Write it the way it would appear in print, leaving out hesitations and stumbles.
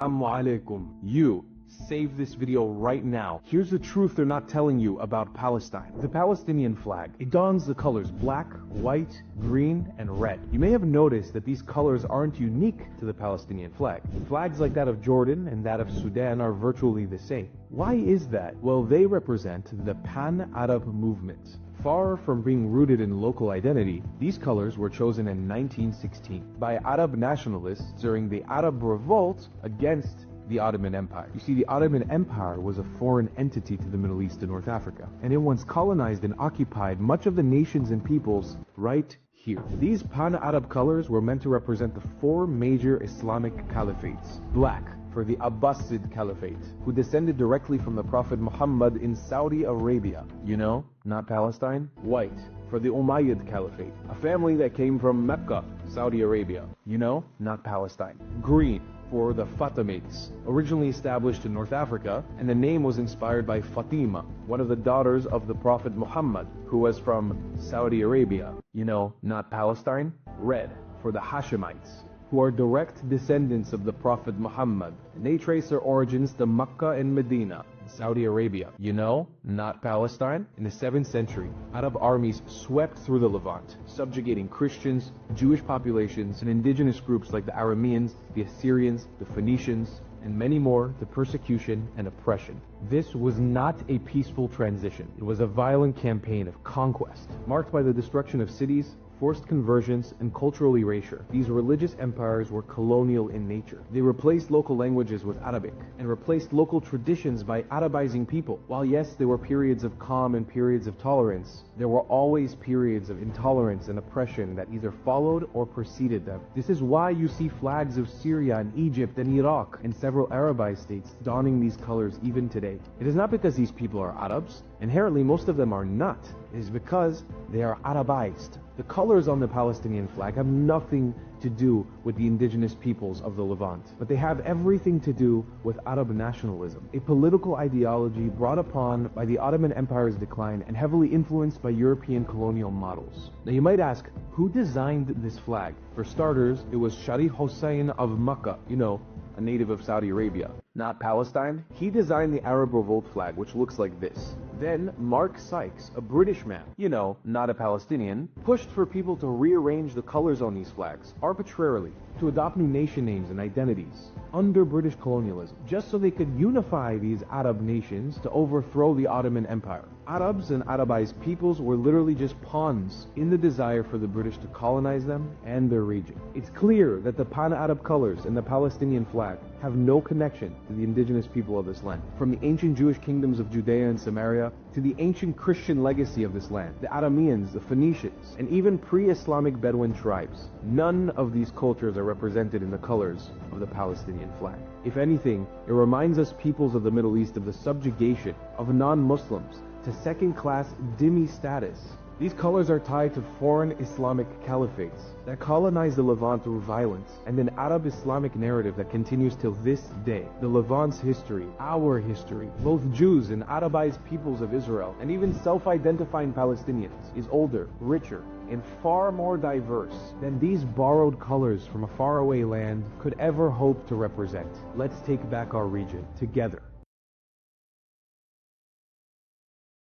Assalamu alaikum. You, save this video right now. Here's the truth they're not telling you about Palestine. The Palestinian flag, it dons the colors black, white, green, and red. You may have noticed that these colors aren't unique to the Palestinian flag. Flags like that of Jordan and that of Sudan are virtually the same. Why is that? Well, they represent the Pan-Arab movement. Far from being rooted in local identity, these colors were chosen in 1916 by Arab nationalists during the Arab revolt against the Ottoman Empire. You see, the Ottoman Empire was a foreign entity to the Middle East and North Africa, and it once colonized and occupied much of the nations and peoples right here. These Pan-Arab colors were meant to represent the four major Islamic caliphates. Black for the Abbasid Caliphate, who descended directly from the Prophet Muhammad in Saudi Arabia. You know, not Palestine. White for the Umayyad Caliphate, a family that came from Mecca, Saudi Arabia. You know, not Palestine. Green for the Fatimids, originally established in North Africa, and the name was inspired by Fatima, one of the daughters of the Prophet Muhammad, who was from Saudi Arabia. You know, not Palestine. Red for the Hashemites, who are direct descendants of the Prophet Muhammad, and they trace their origins to Mecca and Medina, Saudi Arabia. You know, not Palestine. In the 7th century, Arab armies swept through the Levant, subjugating Christians, Jewish populations, and indigenous groups like the Arameans, the Assyrians, the Phoenicians, and many more to persecution and oppression. This was not a peaceful transition. It was a violent campaign of conquest, marked by the destruction of cities, forced conversions, and cultural erasure. These religious empires were colonial in nature. They replaced local languages with Arabic, and replaced local traditions by Arabizing people. While yes, there were periods of calm and periods of tolerance, there were always periods of intolerance and oppression that either followed or preceded them. This is why you see flags of Syria and Egypt and Iraq and several Arabized states donning these colors even today. It is not because these people are Arabs. Inherently, most of them are not. It is because they are Arabized. The colors on the Palestinian flag have nothing to do with the indigenous peoples of the Levant, but they have everything to do with Arab nationalism, a political ideology brought upon by the Ottoman Empire's decline and heavily influenced by European colonial models. Now you might ask, who designed this flag? For starters, it was Sharif Hossein of Mecca, you know, a native of Saudi Arabia, not Palestine. He designed the Arab Revolt flag, which looks like this. Then Mark Sykes, a British man, you know, not a Palestinian, pushed for people to rearrange the colors on these flags arbitrarily, to adopt new nation names and identities under British colonialism, just so they could unify these Arab nations to overthrow the Ottoman Empire. Arabs and Arabized peoples were literally just pawns in the desire for the British to colonize them and their region. It's clear that the Pan-Arab colors and the Palestinian flag have no connection to the indigenous people of this land. From the ancient Jewish kingdoms of Judea and Samaria to the ancient Christian legacy of this land, the Arameans, the Phoenicians, and even pre-Islamic Bedouin tribes, none of these cultures are represented in the colors of the Palestinian flag. If anything, it reminds us peoples of the Middle East of the subjugation of non-Muslims to second-class dhimmi status. These colors are tied to foreign Islamic caliphates that colonized the Levant through violence, and an Arab Islamic narrative that continues till this day. The Levant's history, our history, both Jews and Arabized peoples of Israel, and even self-identifying Palestinians, is older, richer, and far more diverse than these borrowed colors from a faraway land could ever hope to represent. Let's take back our region together.